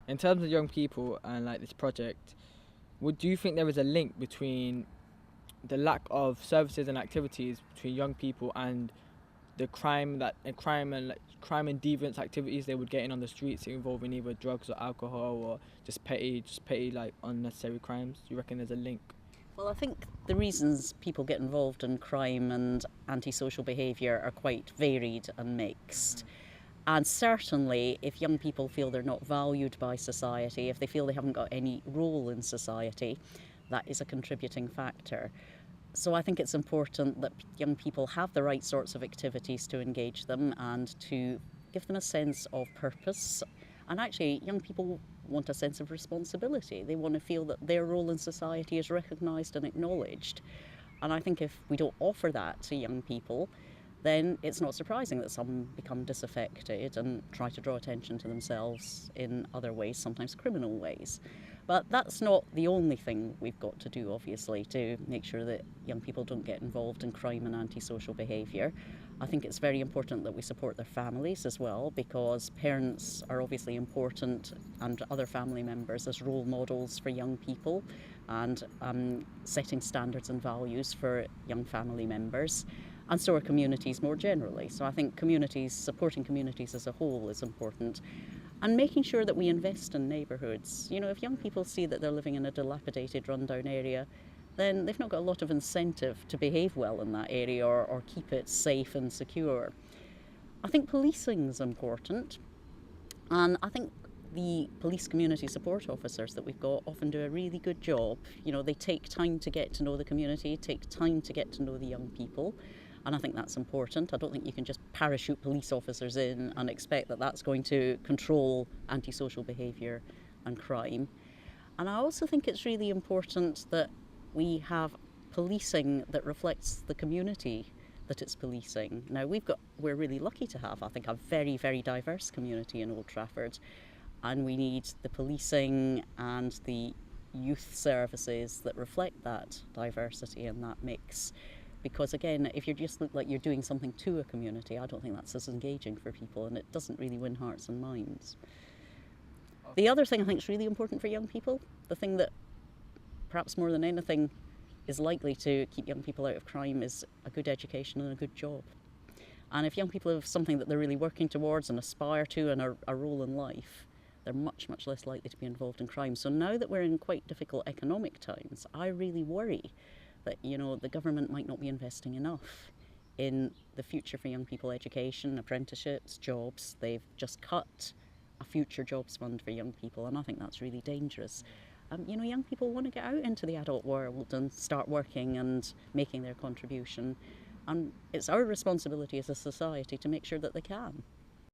In terms of young people and like this project, would do you think there is a link between the lack of services and activities between young people and the crime and deviance activities they would get in on the streets involving either drugs or alcohol or just petty like unnecessary crimes? Do you reckon there's a link? Well, I think the reasons people get involved in crime and antisocial behaviour are quite varied and mixed. And certainly, if young people feel they're not valued by society, if they feel they haven't got any role in society, that is a contributing factor. So I think it's important that young people have the right sorts of activities to engage them and to give them a sense of purpose. And actually, young people want a sense of responsibility. They want to feel that their role in society is recognised and acknowledged. And I think if we don't offer that to young people, then it's not surprising that some become disaffected and try to draw attention to themselves in other ways, sometimes criminal ways. But that's not the only thing we've got to do, obviously, to make sure that young people don't get involved in crime and antisocial behaviour. I think it's very important that we support their families as well, because parents are obviously important and other family members as role models for young people and setting standards and values for young family members. And so are communities more generally. So I think supporting communities as a whole is important. And making sure that we invest in neighbourhoods. You know, if young people see that they're living in a dilapidated, rundown area, then they've not got a lot of incentive to behave well in that area or keep it safe and secure. I think policing is important. And I think the police community support officers that we've got often do a really good job. You know, they take time to get to know the community, take time to get to know the young people. And I think that's important. I don't think you can just parachute police officers in and expect that that's going to control antisocial behaviour and crime. And I also think it's really important that we have policing that reflects the community that it's policing. Now, we're really lucky to have, I think, a very, very diverse community in Old Trafford. And we need the policing and the youth services that reflect that diversity and that mix. Because again, if you just look like you're doing something to a community, I don't think that's as engaging for people, and it doesn't really win hearts and minds. The other thing I think is really important for young people, the thing that perhaps more than anything is likely to keep young people out of crime, is a good education and a good job. And if young people have something that they're really working towards and aspire to and a role in life, they're much, much less likely to be involved in crime. So now that we're in quite difficult economic times, I really worry that, you know, the government might not be investing enough in the future for young people education, apprenticeships, jobs. They've just cut a future jobs fund for young people, and I think that's really dangerous. You know, young people want to get out into the adult world and start working and making their contribution, and it's our responsibility as a society to make sure that they can.